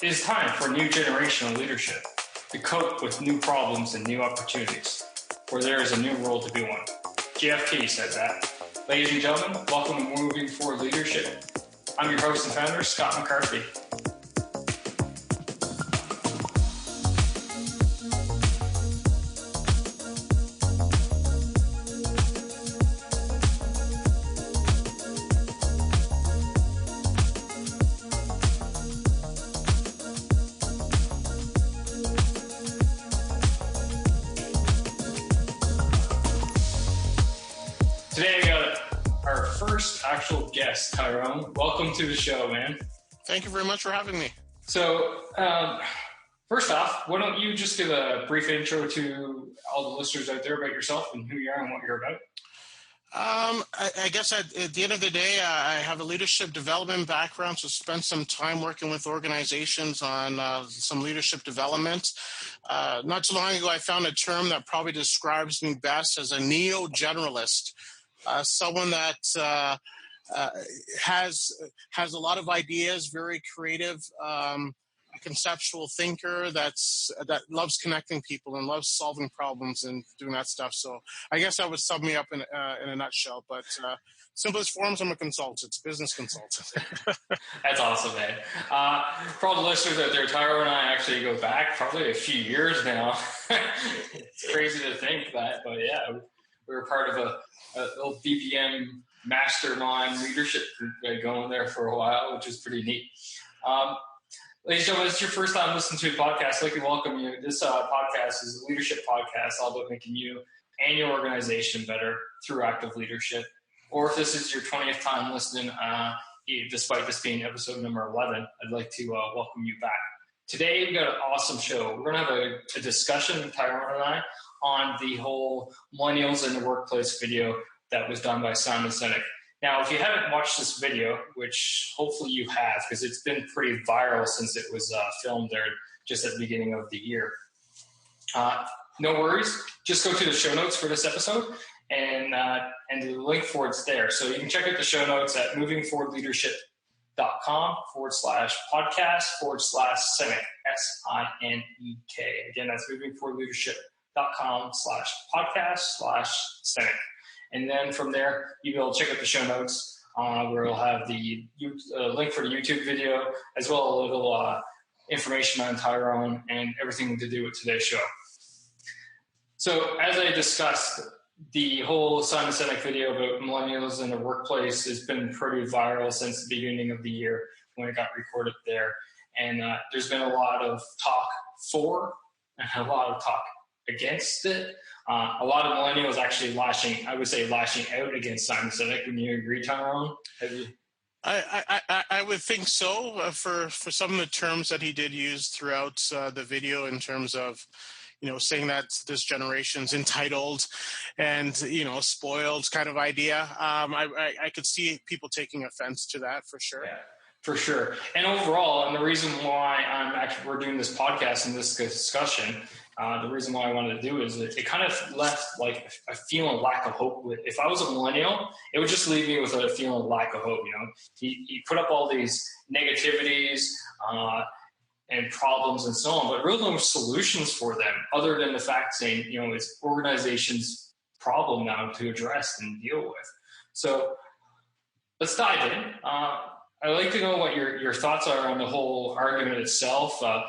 It is time for new generational leadership to cope with new problems and new opportunities, where there is a new role to be won. JFK said that. Ladies and gentlemen, welcome to Moving Forward Leadership. I'm your host and founder, Scott McCarthy. Today I got our first actual guest, Tyrone. Welcome to the show, man. Thank you very much for having me. So, first off, why don't you just give a brief intro to all the listeners out there about yourself and who you are and what you're about? I guess at the end of the day, I have a leadership development background, so spent some time working with organizations on some leadership development. Not too long ago, I found a term that probably describes me best as a neo-generalist. Someone that has a lot of ideas, very creative, a conceptual thinker that loves connecting people and loves solving problems and doing that stuff. So I guess that would sum me up in a nutshell. But simplest forms, I'm a consultant, business consultant. That's awesome, man. For all the listeners out there, Tyrone and I actually go back probably a few years now. It's crazy to think that, but yeah, we were part of a little BPM mastermind leadership group going there for a while, which is pretty neat. Ladies and gentlemen, if it's your first time listening to a podcast, I'd like to welcome you. This podcast is a leadership podcast all about making you and your organization better through active leadership. Or if this is your 20th time listening, despite this being episode number 11, I'd like to welcome you back. Today, we've got an awesome show. We're going to have a discussion, Tyrone and I, on the whole Millennials in the Workplace video that was done by Simon Sinek. Now, if you haven't watched this video, which hopefully you have, because it's been pretty viral since it was filmed there just at the beginning of the year, no worries. Just go to the show notes for this episode, and the link for it's there. So you can check out the show notes at movingforwardleadership.com/podcast/Sinek, SINEK. Again, that's movingforwardleadership.com/podcast/Sinek. And then from there, you'll be able to check out the show notes where we'll have the link for the YouTube video, as well as a little information on Tyrone and everything to do with today's show. So as I discussed, the whole Simon Sinek video about millennials in the workplace has been pretty viral since the beginning of the year when it got recorded there. And there's been a lot of talk for and a lot of talk against it. A lot of millennials actually lashing out against Simon Sinek. Would you agree, Tyrone? I would think so for some of the terms that he did use throughout the video in terms of, saying that this generation's entitled and, spoiled kind of idea. I could see people taking offense to that for sure. Yeah. For sure. And overall, and the reason why we're doing this podcast and this discussion, the reason why I wanted to do is it kind of left like a feeling of lack of hope. If I was a millennial, it would just leave me with a feeling of lack of hope. He put up all these negativities and problems and so on, but really no solutions for them other than the fact saying, it's organization's problem now to address and deal with. So let's dive in. I'd like to know what your thoughts are on the whole argument itself. Was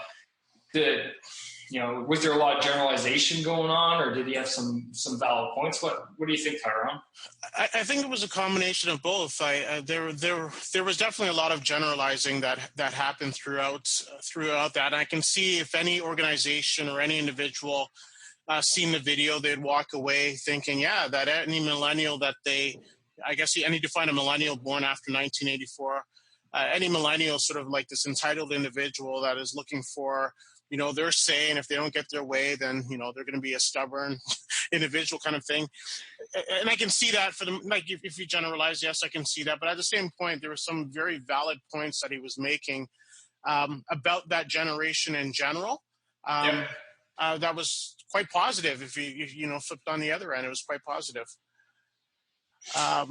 there a lot of generalization going on, or did he have some valid points? What do you think, Tyrone? I think it was a combination of both. There was definitely a lot of generalizing that happened throughout that. And I can see if any organization or any individual seen the video, they'd walk away thinking, that any millennial I need to find a millennial born after 1984. Any millennial sort of like this entitled individual that is looking for, their say, and if they don't get their way, then, they're going to be a stubborn individual kind of thing. And I can see that for them. Like if you generalize, yes, I can see that. But at the same point, there were some very valid points that he was making about that generation in general. That was quite positive. If you flipped on the other end, it was quite positive. I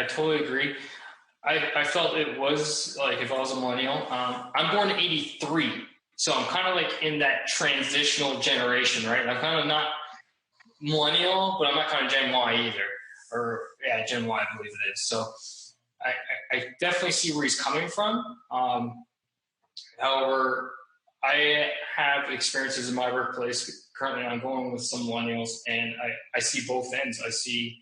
totally agree. I felt it was like if I was a millennial. I'm born in '83, so I'm kind of like in that transitional generation, right? I'm kind of not millennial, but I'm not kind of Gen Y either, or yeah, Gen Y, I believe it is. So I definitely see where he's coming from. However, I have experiences in my workplace currently ongoing with some millennials, and I see both ends. I see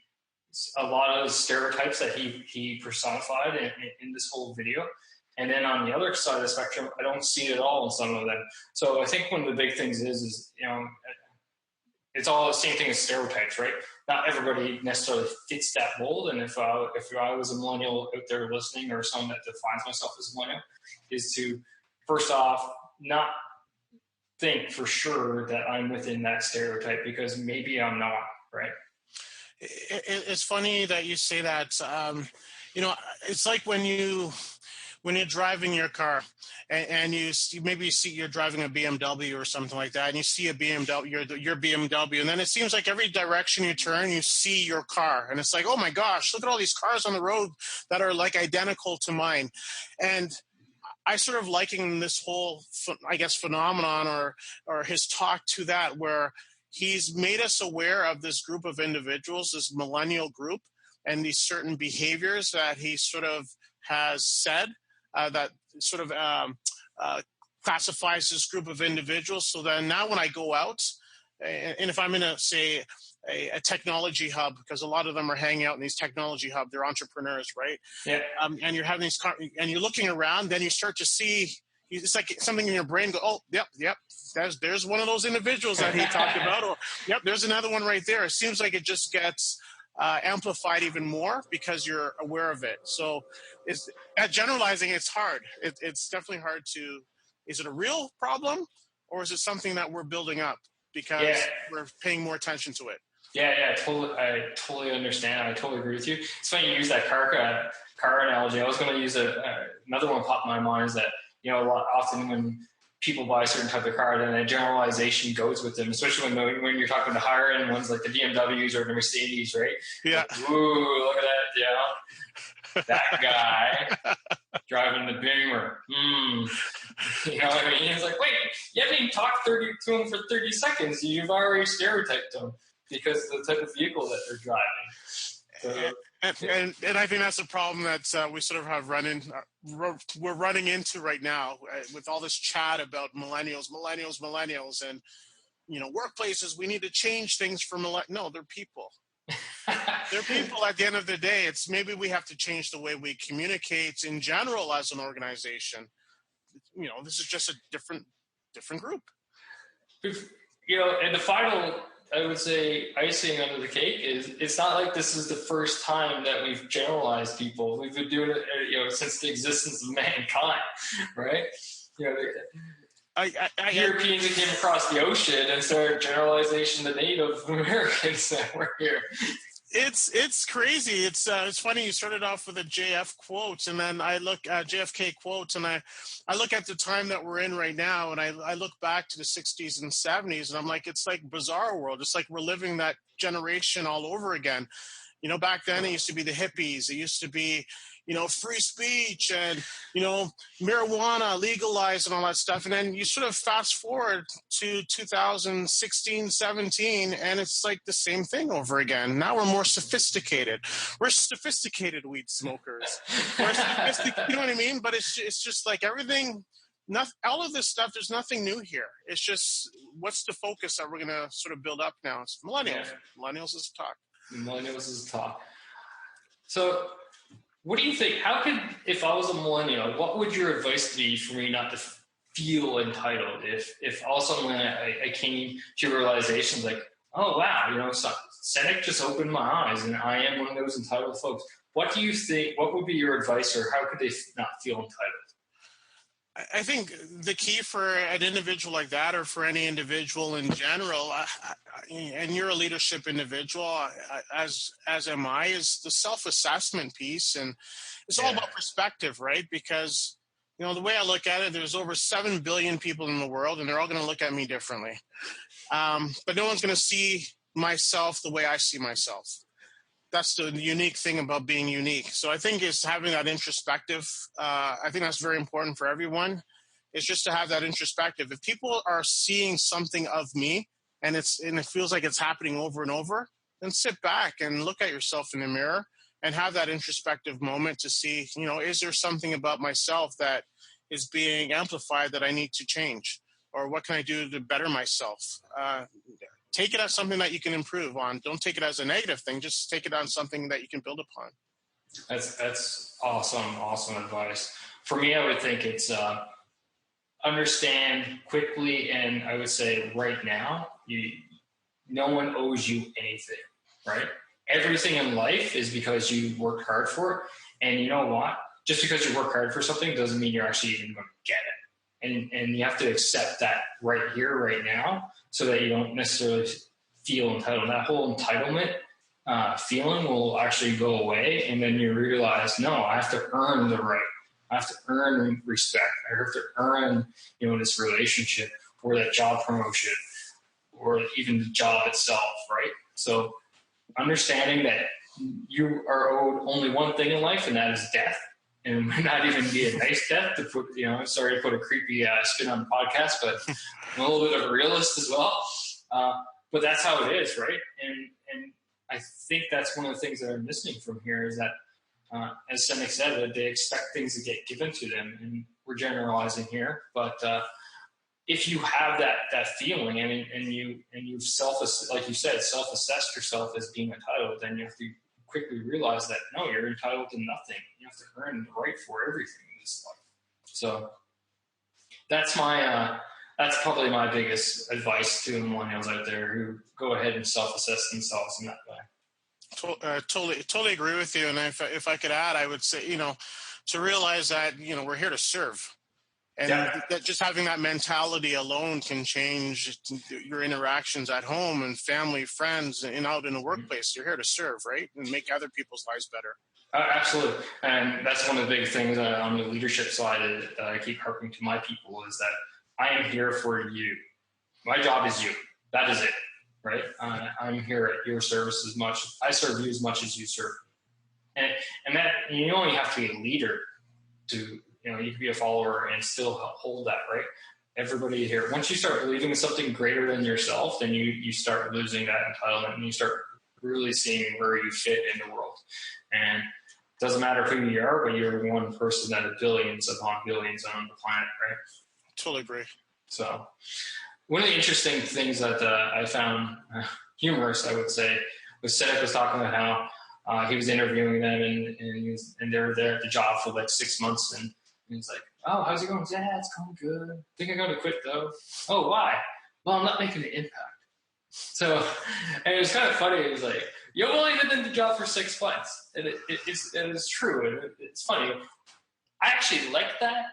a lot of stereotypes that he personified in this whole video. And then on the other side of the spectrum, I don't see it at all in some of them. So I think one of the big things is it's all the same thing as stereotypes, right? Not everybody necessarily fits that mold. And if I was a millennial out there listening, or someone that defines myself as a millennial, is to first off not think for sure that I'm within that stereotype, because maybe I'm not, right? It's funny that you say that. It's like when you're driving your car, and you're driving a BMW or something like that, and you see a BMW, your BMW, and then it seems like every direction you turn, you see your car, and it's like, oh my gosh, look at all these cars on the road that are like identical to mine. And I sort of liken this whole, I guess, phenomenon or his talk to that, where he's made us aware of this group of individuals, this millennial group, and these certain behaviors that he sort of has said that sort of classifies this group of individuals. So then now when I go out, and if I'm in a technology hub, because a lot of them are hanging out in these technology hubs, they're entrepreneurs, right? Yeah. And you're having and you're looking around, then you start to see, it's like something in your brain go, oh, yep, there's one of those individuals that he talked about, or yep, there's another one right there. It seems like it just gets amplified even more because you're aware of it. So at generalizing, it's hard. It's definitely hard to, is it a real problem, or is it something that we're building up because we're paying more attention to it? Yeah, I totally understand. I totally agree with you. It's funny you use that car analogy. I was going to use another one popped in my mind, is that, often when people buy a certain type of car, then a generalization goes with them, especially when you're talking to higher end ones like the BMWs or the Mercedes, right? Yeah. Like, ooh, look at that, that guy driving the Beamer. You know what I mean? It's like, wait, you haven't even talked to him for 30 seconds. You've already stereotyped him because of the type of vehicle that they're driving. So, and I think that's a problem that we sort of have we're running into right now with all this chat about millennials, and workplaces. We need to change things for No, they're people. They're people at the end of the day. It's maybe we have to change the way we communicate in general as an organization. This is just a different group. And the final, I would say, icing under the cake is, it's not like this is the first time that we've generalized people. We've been doing it, since the existence of mankind, right? Europeans that came across the ocean and started generalization to Native Americans that were here. It's crazy. It's funny. You started off with a JF quote, and then I look at JFK quotes, and I look at the time that we're in right now, and I look back to the 60s and 70s, and I'm like, it's like bizarre world. It's like we're living that generation all over again. Back then it used to be the hippies. It used to be, free speech and, marijuana legalized and all that stuff. And then you sort of fast forward to 2016, 17, and it's like the same thing over again. Now we're more sophisticated. We're sophisticated weed smokers. We're sophisticated, you know what I mean? But it's just like everything, all of this stuff, there's nothing new here. It's just, what's the focus that we're going to sort of build up now? It's millennials. Yeah. Millennials is talk. Millennials is talk. So what do you think? If I was a millennial, what would your advice be for me not to feel entitled? If all of a sudden I came to realizations like, oh wow, Sinek just opened my eyes and I am one of those entitled folks. What do you think, what would be your advice, or how could they not feel entitled? I think the key for an individual like that, or for any individual in general, and you're a leadership individual, as am I, is the self-assessment piece. And it's all about perspective, right? Because, the way I look at it, there's over 7 billion people in the world, and they're all going to look at me differently. But no one's going to see myself the way I see myself. that's the unique thing about being unique. So I think it's having that introspective. I think that's very important for everyone. It's just to have that introspective. If people are seeing something of me and it feels like it's happening over and over, then sit back and look at yourself in the mirror and have that introspective moment to see, is there something about myself that is being amplified that I need to change? Or what can I do to better myself? Take it as something that you can improve on. Don't take it as a negative thing. Just take it on something that you can build upon. That's awesome advice. For me, I would think it's understand quickly, and I would say right now, no one owes you anything, right? Everything in life is because you worked hard for it. And you know what? Just because you work hard for something doesn't mean you're actually even going to get it. And you have to accept that right here, right now, so that you don't necessarily feel entitled. That whole entitlement feeling will actually go away, and then you realize, no, I have to earn the right. I have to earn respect. I have to earn, this relationship or that job promotion or even the job itself, right? So understanding that you are owed only one thing in life, and that is death. And it might not even be a nice death to put, sorry to put a creepy spin on the podcast, but I'm a little bit of a realist as well. But that's how it is, right? And I think that's one of the things that I'm missing from here is that, as Sinek said, that they expect things to get given to them, and we're generalizing here. But if you have that feeling, and you like you said, self-assessed yourself as being entitled, then you have to quickly realize that no, you're entitled to nothing. You have to earn the right for everything in this life. So that's probably my biggest advice to millennials out there who go ahead and self-assess themselves in that way. Totally agree with you. And if I could add, I would say, to realize that, we're here to serve. And that just having that mentality alone can change your interactions at home and family, friends, and out in the workplace. You're here to serve, right? And make other people's lives better. Absolutely. And that's one of the big things on the leadership side that I keep harping to my people is that I am here for you. My job is you. That is it, right? I'm here at your service as much. I serve you as much as you serve me. And that you only have to be a leader to, you can be a follower and still hold that, right? Everybody here, once you start believing in something greater than yourself, then you start losing that entitlement and you start really seeing where you fit in the world. And it doesn't matter who you are, but you're one person out of billions upon billions on the planet, right? Totally agree. So one of the interesting things that I found humorous, I would say, was Sinek was talking about how he was interviewing them and they were there at the job for like 6 months, and he's like, oh, how's it going? Yeah, it's going good. I think I'm going to quit though. Oh, why? Well, I'm not making an impact. So, and it was kind of funny. It was like, you've only been in the job for 6 months. And it is true. And it's funny. I actually like that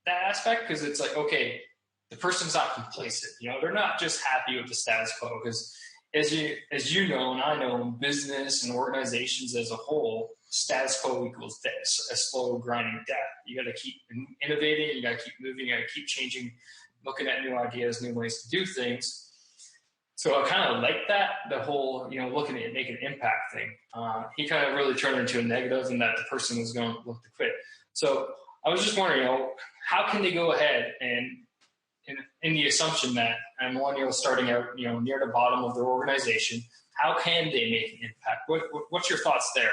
aspect because it's like, okay, the person's not complacent. They're not just happy with the status quo because as you know, and I know, in business and organizations as a whole, status quo equals death, a slow grinding death. You got to keep innovating. You got to keep moving. You got to keep changing, looking at new ideas, new ways to do things. So I kind of like that, the whole, looking at making an impact thing. He kind of really turned into a negative and that the person was going to look to quit. So I was just wondering, how can they go ahead and in the assumption that a millennial starting out, near the bottom of their organization, how can they make an impact? What's your thoughts there?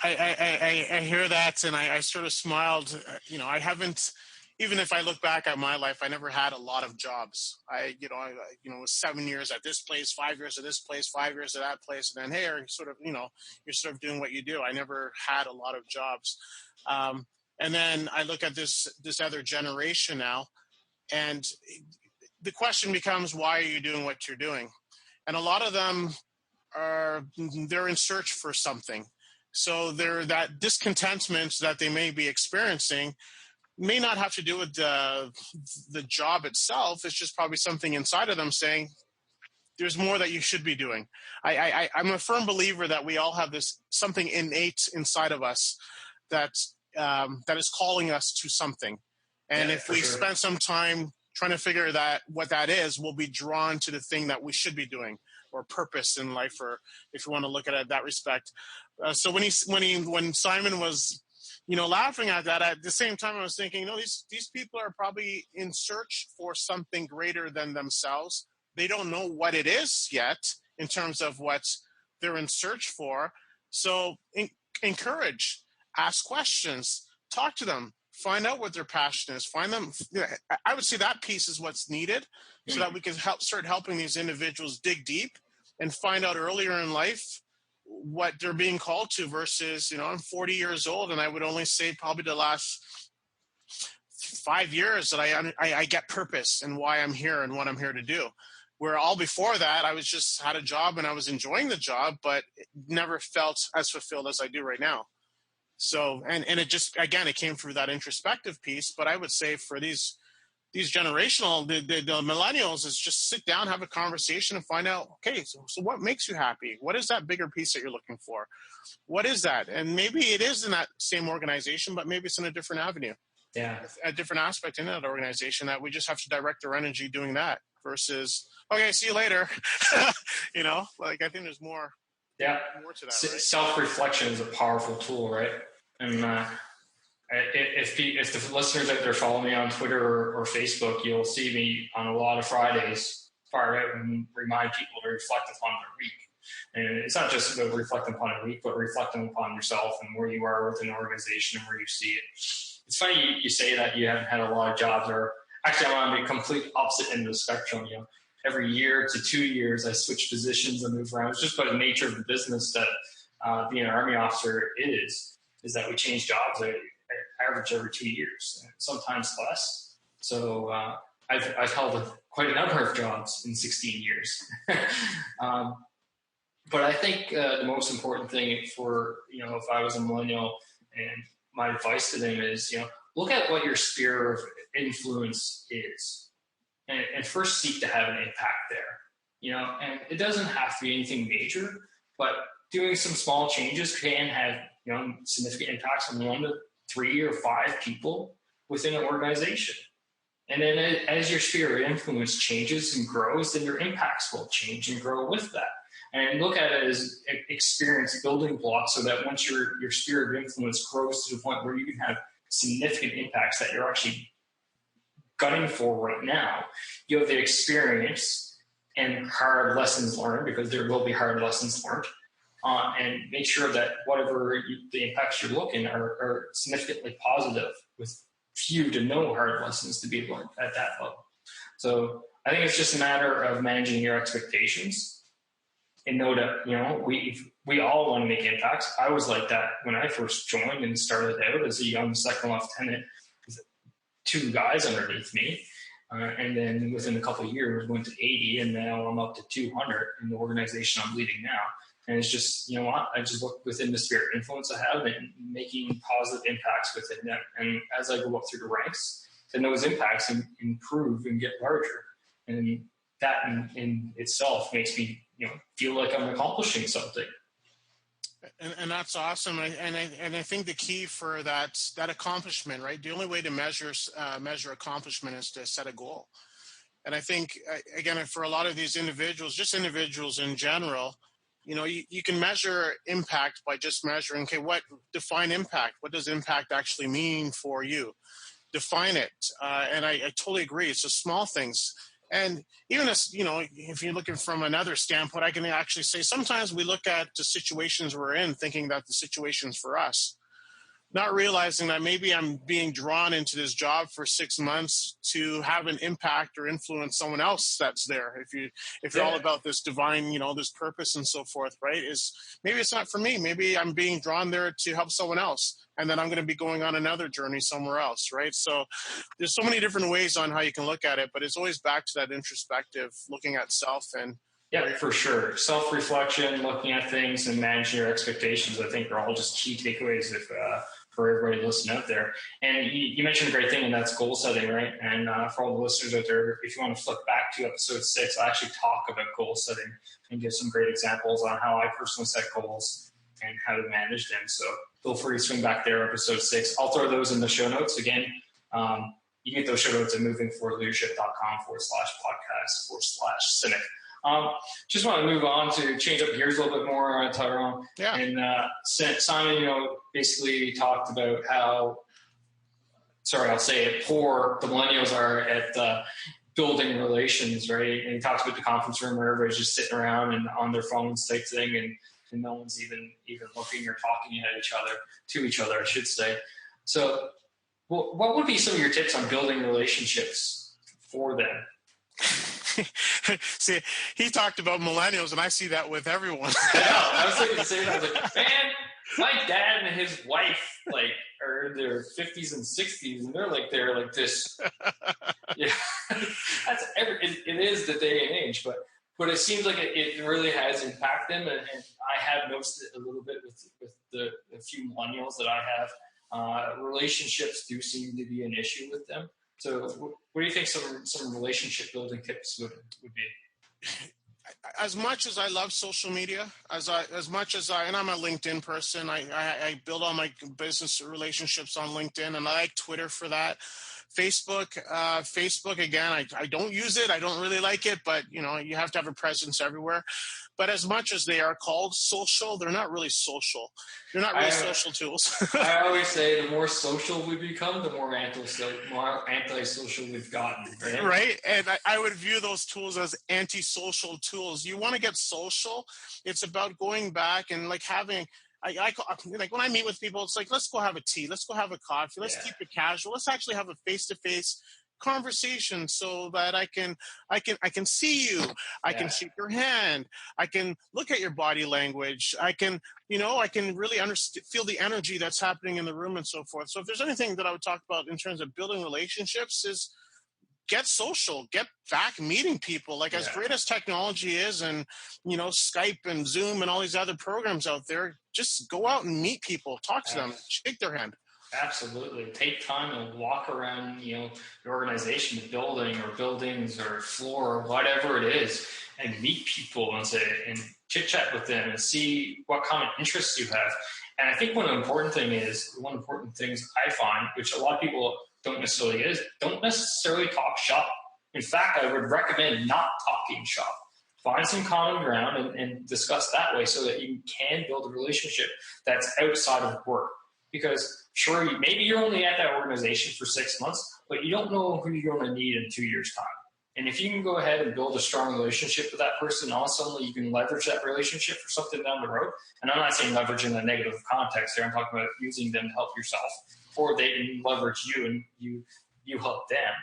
I hear that and I sort of smiled. I haven't, even if I look back at my life, I never had a lot of jobs. I was 7 years at this place, 5 years at this place, 5 years at that place. And then, hey, you're sort of doing what you do. I never had a lot of jobs. And then I look at this other generation now, and the question becomes, why are you doing what you're doing? And a lot of them they're in search for something. So that discontentment that they may be experiencing may not have to do with the job itself. It's just probably something inside of them saying, there's more that you should be doing. I'm a firm believer that we all have this something innate inside of us that is calling us to something. And if we spend some time trying to figure what that is, we'll be drawn to the thing that we should be doing. or purpose in life, or if you want to look at it that respect. So when Simon was, laughing at that, at the same time I was thinking, these people are probably in search for something greater than themselves. They don't know what it is yet in terms of what they're in search for. So encourage, ask questions, talk to them, find out what their passion is, find them. I would say that piece is what's needed so that we can start helping these individuals dig deep and find out earlier in life what they're being called to versus, I'm 40 years old and I would only say probably the last 5 years that I get purpose and why I'm here and what I'm here to do. Where all before that, I was just had a job and I was enjoying the job, but it never felt as fulfilled as I do right now. So, and it just, again, it came through that introspective piece. But I would say for these generational, the millennials is just sit down, have a conversation and find out, okay, so what makes you happy? What is that bigger piece that you're looking for? What is that? And maybe it is in that same organization, but maybe it's in a different avenue. Yeah. A different aspect in that organization that we just have to direct our energy doing that versus, okay, see you later. I think there's more. Yeah. More to that, right? Self-reflection is a powerful tool, right? And if the listeners out there follow me on Twitter or Facebook, you'll see me on a lot of Fridays fire out and remind people to reflect upon their week. And it's not just about reflecting upon a week, but reflecting upon yourself and where you are within an organization and where you see it. It's funny you say that you haven't had a lot of jobs, or actually I'm on the complete opposite end of the spectrum. Every year to 2 years, I switch positions and move around. It's just by the nature of the business that being an Army officer is that we change jobs. I average every 2 years, sometimes less. So I've held quite a number of jobs in 16 years. But I think the most important thing for, if I was a millennial, and my advice to them is, look at what your sphere of influence is, and first seek to have an impact there. And it doesn't have to be anything major, but doing some small changes can have, significant impacts on 1 to 3 or 5 people within an organization. And then as your sphere of influence changes and grows, then your impacts will change and grow with that. And look at it as experience building blocks so that once your sphere of influence grows to the point where you can have significant impacts that you're actually gunning for right now, you have the experience and hard lessons learned, because there will be hard lessons learned, and make sure that whatever the impacts you're looking are significantly positive with few to no hard lessons to be learned at that level. So I think it's just a matter of managing your expectations. And know that, we all want to make impacts. I was like that when I first joined and started out as a young second lieutenant with 2 guys underneath me. And then within a couple of years, went to 80, and now I'm up to 200 in the organization I'm leading now. And it's just, I just look within the sphere of influence I have and making positive impacts within them. And as I go up through the ranks, then those impacts improve and get larger. And that in itself makes me, feel like I'm accomplishing something. And that's awesome. And I think the key for that accomplishment, right? The only way to measure accomplishment is to set a goal. And I think, again, for a lot of these individuals, just individuals in general, you can measure impact by just measuring, okay, define impact. What does impact actually mean for you? Define it. And I totally agree. It's the small things. And even as, if you're looking from another standpoint, I can actually say sometimes we look at the situations we're in thinking that the situation's for us, not realizing that maybe I'm being drawn into this job for 6 months to have an impact or influence someone else that's there. If you're all about this divine, this purpose and so forth, right? Is maybe it's not for me. Maybe I'm being drawn there to help someone else. And then I'm going to be going on another journey somewhere else, right? So there's so many different ways on how you can look at it, but it's always back to that introspective, looking at self and. Yeah, for sure. Self-reflection, looking at things and managing your expectations, I think are all just key takeaways for everybody listening out there. And you mentioned a great thing, and that's goal setting, right? And for all the listeners out there, if you want to flip back to episode 6, I actually talk about goal setting and give some great examples on how I personally set goals and how to manage them. So feel free to swing back there, episode 6. I'll throw those in the show notes. Again, you can get those show notes at movingforwardleadership.com/podcast/Sinek. Just want to move on to change up gears a little bit more, Tyrone. Yeah. And Simon, basically talked about how, I'll say it, poor the millennials are at building relations, right? And he talks about the conference room where everybody's just sitting around and on their phones type thing, and no one's even looking or talking at to each other, I should say. So what would be some of your tips on building relationships for them? See, he talked about millennials, and I see that with everyone. I was thinking the same thing. I was like, man, my dad and his wife are in their 50s and 60s, and they're like this. Yeah, it is the day and age, but it seems like it really has impacted them, and I have noticed it a little bit with the few millennials that I have. Relationships do seem to be an issue with them. So what do you think some relationship building tips would be? As much as I love social media, and I'm a LinkedIn person, I build all my business relationships on LinkedIn, and I like Twitter for that. Facebook again, I don't use it. I don't really like it, but you have to have a presence everywhere. But as much as they are called social, they're not really social. They're not really social tools. I always say the more social we become, the more antisocial we've gotten. Right? And I would view those tools as antisocial tools. You want to get social. It's about going back and having, when I meet with people, it's like, let's go have a tea. Let's go have a coffee. Let's keep it casual. Let's actually have a face-to-face conversation so that I can see you. I can shake your hand. I can look at your body language. I can really feel the energy that's happening in the room and so forth. So if there's anything that I would talk about in terms of building relationships is get social, get back meeting people. As great as technology is, and Skype and Zoom and all these other programs out there, just go out and meet people, talk to them, shake their hand. Absolutely. Take time and walk around, your organization, the building or buildings or floor or whatever it is, and meet people and chit chat with them and see what common interests you have. And I think one important things I find, which a lot of people don't necessarily talk shop. In fact, I would recommend not talking shop. Find some common ground and discuss that way so that you can build a relationship that's outside of work. Because maybe you're only at that organization for 6 months, but you don't know who you're going to need in 2 years' time. And if you can go ahead and build a strong relationship with that person, also you can leverage that relationship for something down the road. And I'm not saying leverage in a negative context here. I'm talking about using them to help yourself, or they can leverage you and you help them.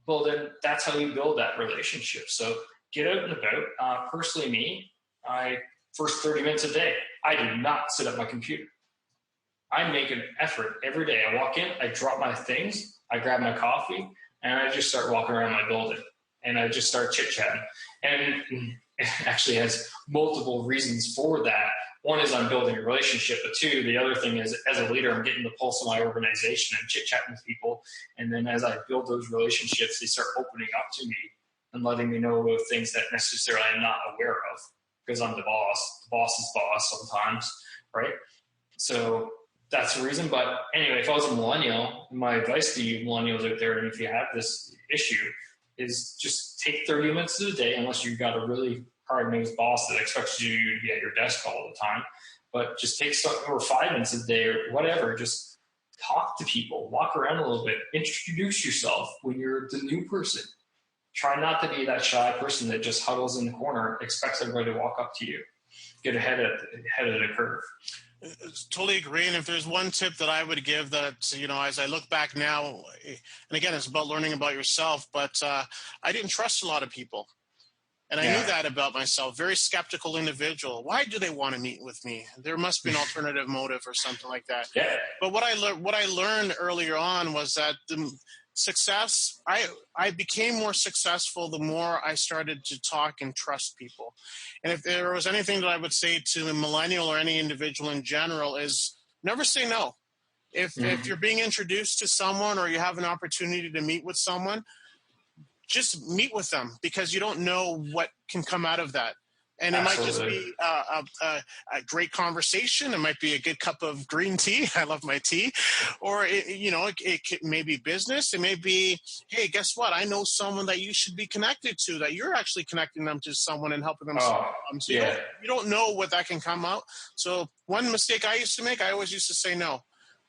Well, then that's how you build that relationship. So get out and about. Personally, me, first 30 minutes a day, I do not sit at my computer. I make an effort every day. I walk in, I drop my things, I grab my coffee, and I just start walking around my building. And I just start chit-chatting. And it actually has multiple reasons for that. One is I'm building a relationship, but two, the other thing is as a leader, I'm getting the pulse of my organization and chit-chatting with people. And then as I build those relationships, they start opening up to me and letting me know about things that necessarily I'm not aware of, because I'm the boss. The boss is boss sometimes, right? So that's the reason. But anyway, if I was a millennial, my advice to you millennials out there, and if you have this issue, is just take 30 minutes of the day, unless you've got a really hard-nosed boss that expects you to be at your desk all the time. But just take 5 minutes a day or whatever. Just talk to people, walk around a little bit, introduce yourself when you're the new person. Try not to be that shy person that just huddles in the corner, expects everybody to walk up to you. Get ahead of the curve. Totally agree. And if there's one tip that I would give that, as I look back now, and again, it's about learning about yourself, but I didn't trust a lot of people. And I knew that about myself. Very skeptical individual. Why do they want to meet with me? There must be an alternative motive or something like that. Yeah. But what I learned earlier on was that the success, I became more successful the more I started to talk and trust people. And if there was anything that I would say to a millennial or any individual in general is never say no. If you're being introduced to someone or you have an opportunity to meet with someone, just meet with them, because you don't know what can come out of that. And it might just be a great conversation. It might be a good cup of green tea. I love my tea. Or, it may be business. It may be, hey, guess what? I know someone that you should be connected to, that you're actually connecting them to someone and helping them. So you don't know what that can come out. So one mistake I used to make, I always used to say no.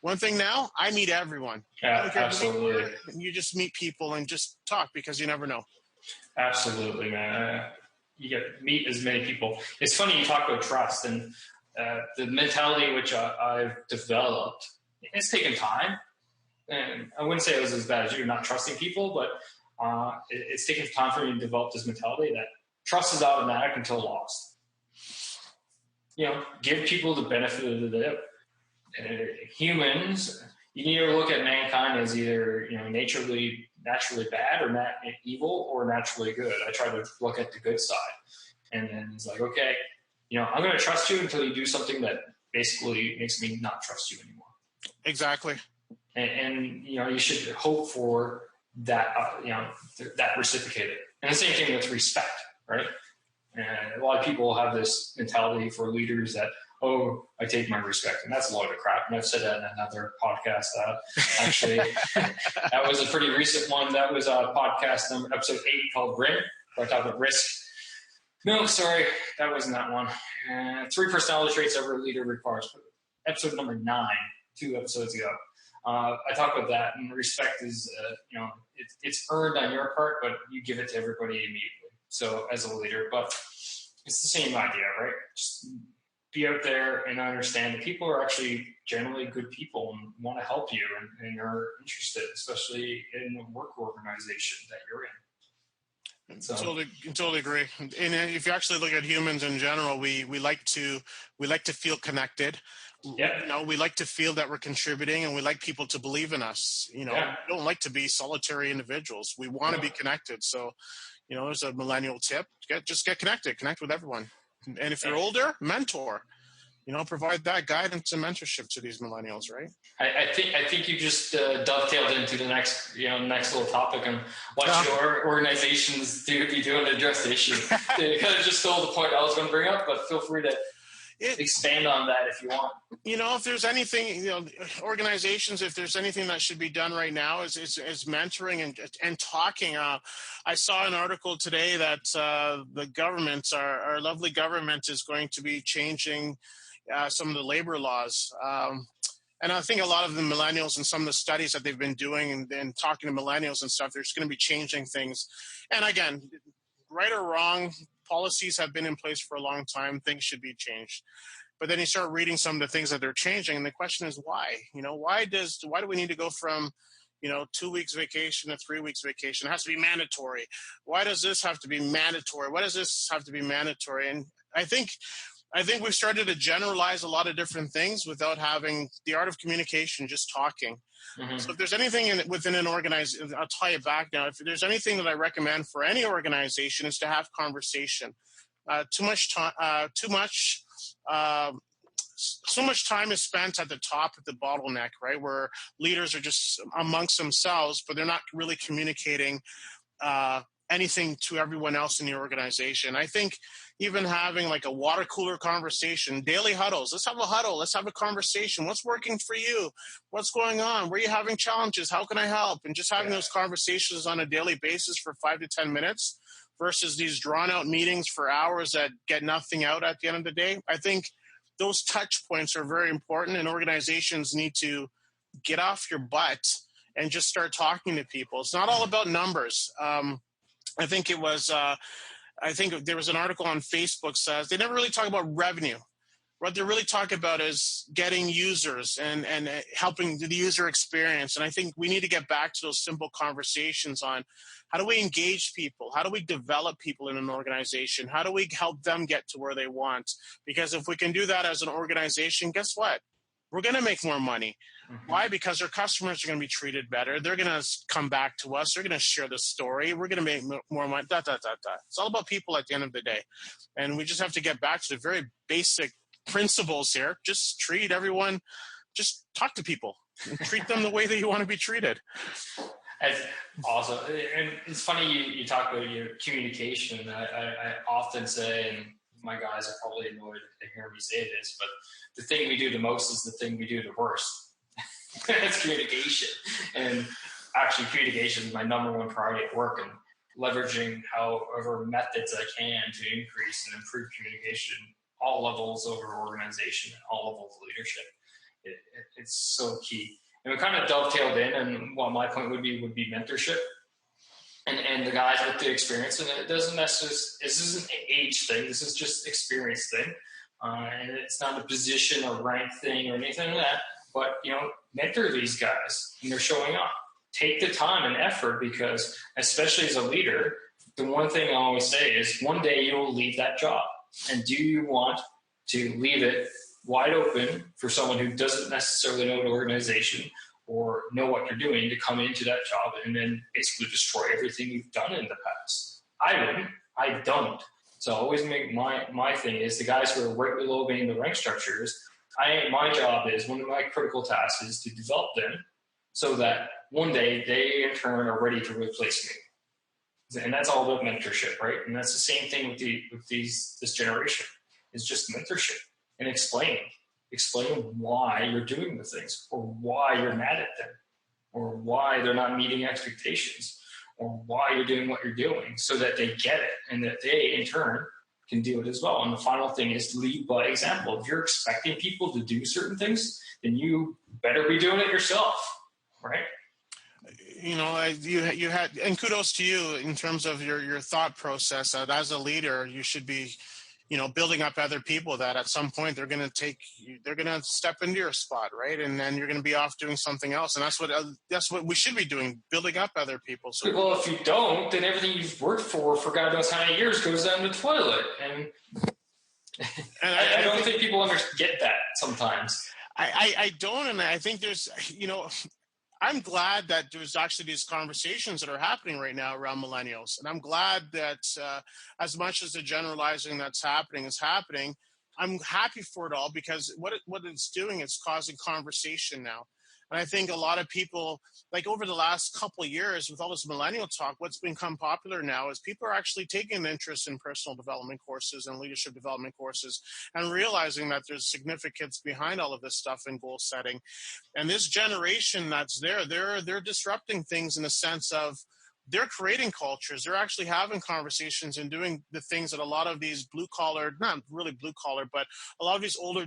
One thing now, I meet everyone. Yeah, absolutely. You just meet people and just talk, because you never know. Absolutely, man. You get meet as many people. It's funny you talk about trust, and the mentality which I've developed. It's taken time, and I wouldn't say it was as bad as you not trusting people, but it's taken time for me to develop this mentality that trust is automatic until lost. Give people the benefit of the doubt. Humans, you need to look at mankind as either naturally bad or evil, or naturally good. I try to look at the good side, and then it's like, okay, I'm going to trust you until you do something that basically makes me not trust you anymore. Exactly. And you should hope for that that reciprocated. And the same thing with respect, right? And a lot of people have this mentality for leaders that, oh, I take my respect. And that's a load of crap. And I've said that in another podcast. Actually, that was a pretty recent one. That was a podcast episode 8 called Ring, where I talked about risk. No, sorry, that wasn't that one. 3 personality traits every leader requires. Episode number 9, 2 episodes ago. I talk about that. And respect is, it's earned on your part, but you give it to everybody immediately. So as a leader, but it's the same idea, right? Just be out there and understand that people are actually generally good people and want to help you and are interested, especially in the work organization that you're in. So. Totally agree. And if you actually look at humans in general, we like to feel connected. Yeah. We like to feel that we're contributing, and we like people to believe in us. We don't like to be solitary individuals. We want to be connected. So, there's a millennial tip: just get connected, connect with everyone. And if you're older, mentor. Provide that guidance and mentorship to these millennials, right? I think you just dovetailed into the next little topic on what your organizations be doing to address the issue. You kind of just stole the point I was going to bring up, but feel free to expand on that if you want. If there's anything, organizations, if there's anything that should be done right now is mentoring and talking. I saw an article today that the government, our lovely government, is going to be changing some of the labor laws. And I think a lot of the millennials and some of the studies that they've been doing and talking to millennials and stuff, they're just going to be changing things. And again, right or wrong, policies have been in place for a long time. Things should be changed. But then you start reading some of the things that they're changing, and the question is why? Why do we need to go from 2 weeks vacation to 3 weeks vacation? It has to be mandatory. Why does this have to be mandatory? Why does this have to be mandatory? And I think we've started to generalize a lot of different things without having the art of communication, just talking. Mm-hmm. So if there's anything within an organization, I'll tie it back now. If there's anything that I recommend for any organization, is to have conversation. So much time is spent at the top, at the bottleneck, right, where leaders are just amongst themselves, but they're not really communicating anything to everyone else in the organization. I think even having like a water cooler conversation, daily huddles, let's have a huddle, let's have a conversation. What's working for you? What's going on? Where are you having challenges? How can I help? And just having those conversations on a daily basis for 5 to 10 minutes versus these drawn out meetings for hours that get nothing out at the end of the day. I think those touch points are very important, and organizations need to get off your butt and just start talking to people. It's not all about numbers. I think there was an article on Facebook says they never really talk about revenue. What they're really talking about is getting users and helping the user experience. And I think we need to get back to those simple conversations on how do we engage people? How do we develop people in an organization? How do we help them get to where they want? Because if we can do that as an organization, guess what? We're going to make more money. Mm-hmm. Why? Because our customers are going to be treated better. They're going to come back to us. They're going to share the story. We're going to make more money. It's all about people at the end of the day. And we just have to get back to the very basic principles here. Just treat everyone, just talk to people and treat them the way that you want to be treated. That's awesome. And it's funny you talk about your communication. I often say, and my guys are probably annoyed if they hear me say this, but the thing we do the most is the thing we do the worst. It's communication. And actually, communication is my number one priority at work, and leveraging however methods I can to increase and improve communication, all levels of our organization, all levels of leadership. It's so key. And we kind of dovetailed in, and what my point would be mentorship. And the guys with the experience, and it doesn't necessarily, this isn't an age thing, this is just experience thing. And it's not a position or rank thing or anything like that, but, mentor these guys when they're showing up. Take the time and effort, because especially as a leader, the one thing I always say is one day you'll leave that job. And do you want to leave it wide open for someone who doesn't necessarily know the organization or know what you're doing to come into that job and then basically destroy everything you've done in the past? I wouldn't. I don't. So I always make my thing is the guys who are right below me in the rank structures, my job is, one of my critical tasks is to develop them so that one day they in turn are ready to replace me. And that's all about mentorship, right? And that's the same thing with this generation. It's just mentorship and explaining why you're doing the things, or why you're mad at them, or why they're not meeting expectations, or why you're doing what you're doing, so that they get it and that they in turn can do it as well. And the final thing is to lead by example. If you're expecting people to do certain things, then you better be doing it yourself, right? You had, and kudos to you in terms of your thought process that as a leader, you should be, building up other people that at some point they're going to step into your spot, right? And then you're going to be off doing something else. And that's what we should be doing, building up other people. So, well, if you don't, then everything you've worked for God knows how many years goes down the toilet. And I don't think people get that sometimes. I don't. And I think there's, I'm glad that there's actually these conversations that are happening right now around millennials. And I'm glad that as much as the generalizing that's happening is happening, I'm happy for it all, because what it's doing is causing conversation now. And I think a lot of people, like over the last couple of years with all this millennial talk, what's become popular now is people are actually taking an interest in personal development courses and leadership development courses and realizing that there's significance behind all of this stuff in goal setting. And this generation that's they're disrupting things in the sense of they're creating cultures. They're actually having conversations and doing the things that a lot of these not really blue collar, but a lot of these older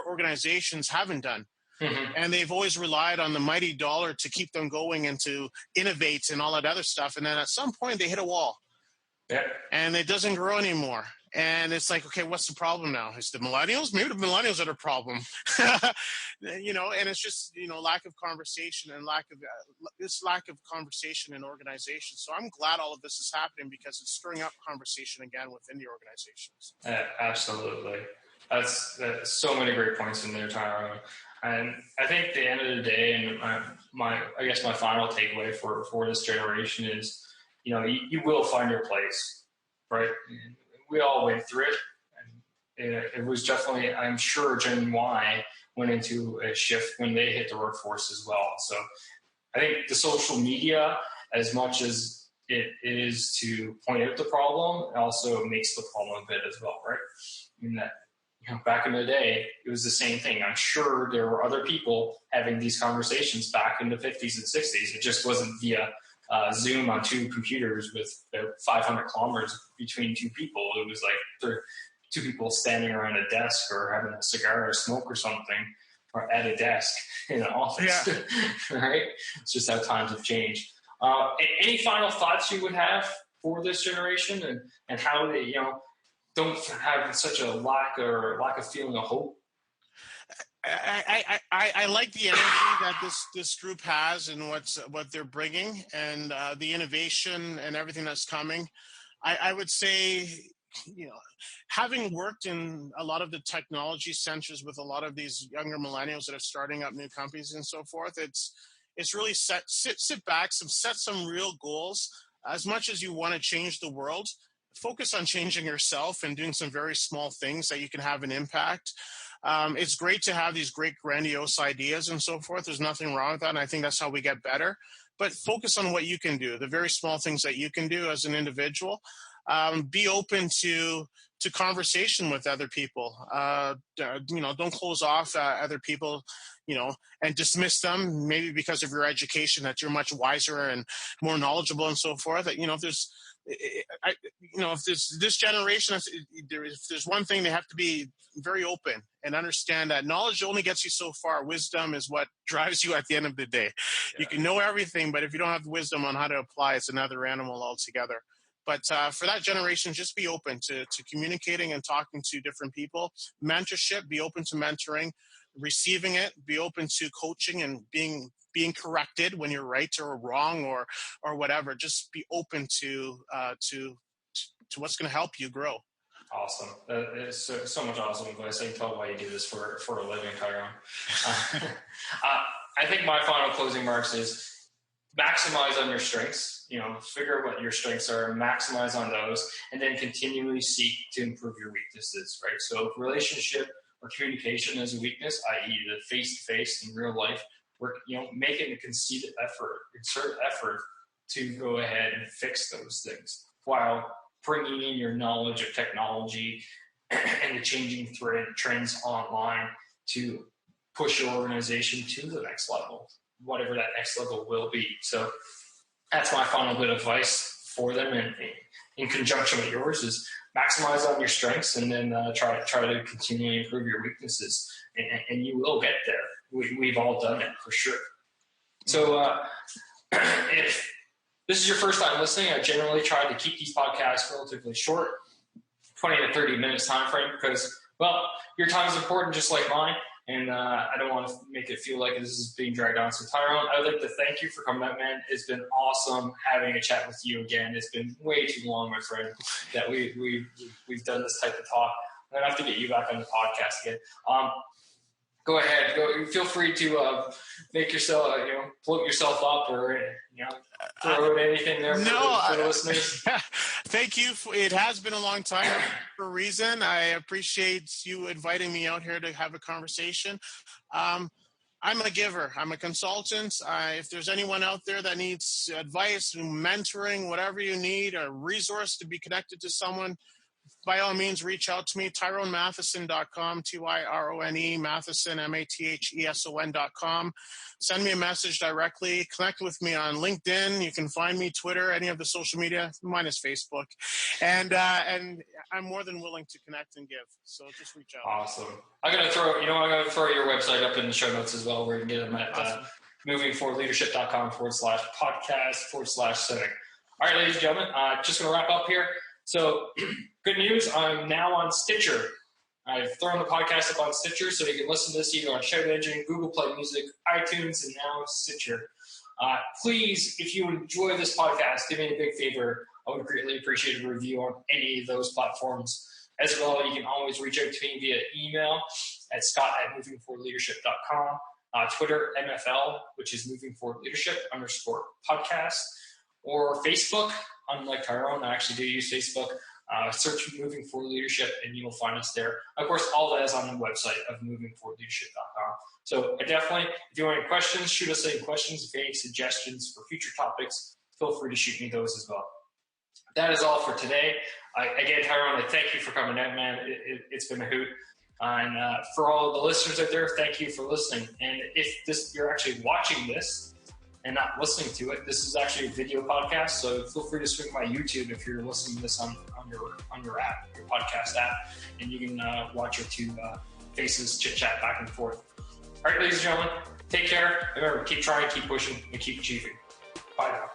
organizations haven't done. Mm-hmm. And they've always relied on the mighty dollar to keep them going and to innovate and all that other stuff. And then at some point they hit a wall. Yeah. And it doesn't grow anymore. And it's like, okay, what's the problem now? Is the millennials? Maybe the millennials are the problem. And it's just, lack of conversation and lack of conversation in organizations. So I'm glad all of this is happening, because it's stirring up conversation again within the organizations. Absolutely. That's so many great points in there, Tyrone. And I think at the end of the day, and my final takeaway for this generation is, you will find your place, right? We all went through it. And it was definitely, I'm sure Gen Y went into a shift when they hit the workforce as well. So I think the social media, as much as it is to point out the problem, it also makes the problem a bit as well, right? I mean, that, back in the day, it was the same thing. I'm sure there were other people having these conversations back in the 50s and 60s. It just wasn't via Zoom on two computers with 500 kilometers between two people. It was like there two people standing around a desk or having a cigar or smoke or something, or at a desk in an office. Yeah. Right? It's just how times have changed. Any final thoughts you would have for this generation and how they, don't have such a lack of feeling of hope? I like the energy that this group has and what they're bringing, and the innovation and everything that's coming. I would say, having worked in a lot of the technology centers with a lot of these younger millennials that are starting up new companies and so forth, it's really sit back, set some real goals. As much as you want to change the world, focus on changing yourself and doing some very small things that you can have an impact. It's great to have these great grandiose ideas and so forth. There's nothing wrong with that. And I think that's how we get better. But focus on what you can do, the very small things that you can do as an individual. be open to conversation with other people. Don't close off other people, and dismiss them maybe because of your education, that you're much wiser and more knowledgeable and so forth. That, if this generation, if there's one thing, they have to be very open and understand that knowledge only gets you so far. Wisdom is what drives you at the end of the day. Yeah. You can know everything, but if you don't have the wisdom on how to apply, it's another animal altogether. But for that generation, just be open to communicating and talking to different people. Mentorship, be open to mentoring, receiving it, be open to coaching and being corrected when you're right or wrong or whatever. Just be open to what's going to help you grow. Awesome. It's so much awesome advice. I can tell why you do this for a living, Tyrone. I think my final closing remarks is maximize on your strengths. Figure out what your strengths are, maximize on those, and then continually seek to improve your weaknesses, right? So if relationship or communication is a weakness, i.e. the face-to-face in real life, make it a conceited effort, exert effort to go ahead and fix those things while bringing in your knowledge of technology and the changing trends online to push your organization to the next level, whatever that next level will be. So that's my final bit of advice for them, and in conjunction with yours is maximize on your strengths and then try to continually improve your weaknesses, and you will get there. We've all done it for sure. So if this is your first time listening, I generally try to keep these podcasts relatively short, 20 to 30 minutes time frame, because, well, your time is important just like mine, and I don't want to make it feel like this is being dragged on. So Tyrone, I would like to thank you for coming out, man. It's been awesome having a chat with you again. It's been way too long, my friend, that we've done this type of talk. I'm gonna have to get you back on the podcast again. Go ahead. Feel free to make yourself, float yourself up, or throw out anything there for the listeners. Thank you. It has been a long time for a reason. I appreciate you inviting me out here to have a conversation. I'm a giver. I'm a consultant. If there's anyone out there that needs advice, mentoring, whatever you need, a resource to be connected to someone, by all means, reach out to me, TyroneMatheson.com, Tyrone, Matheson, Matheson.com. Send me a message directly. Connect with me on LinkedIn. You can find me, Twitter, any of the social media, minus Facebook. And I'm more than willing to connect and give. So just reach out. Awesome. I'm going to throw your website up in the show notes as well, where you can get them at movingforwardleadership.com/podcast/Sinek. All right, ladies and gentlemen, just going to wrap up here. So good news, I'm now on Stitcher. I've thrown the podcast up on Stitcher, so you can listen to this either on Shout Engine, Google Play Music, iTunes, and now Stitcher. Please, if you enjoy this podcast, do me a big favor. I would greatly appreciate a review on any of those platforms. As well, you can always reach out to me via email at scott@movingforwardleadership.com, Twitter, MFL, which is movingforwardleadership_podcast, or Facebook. Unlike Tyrone, I actually do use Facebook. Search for Moving Forward Leadership and you'll find us there. Of course, all that is on the website of movingforwardleadership.com. So definitely, if you have any questions, shoot us any questions. If you have any suggestions for future topics, feel free to shoot me those as well. That is all for today. Again, Tyrone, I thank you for coming out, man. It's been a hoot. And for all the listeners out there, thank you for listening. And if you're actually watching this and not listening to it, this is actually a video podcast, so feel free to swing by YouTube if you're listening to this on your app, your podcast app, and you can watch your two faces chit-chat back and forth. All right, ladies and gentlemen, take care. Remember, keep trying, keep pushing, and keep achieving. Bye now.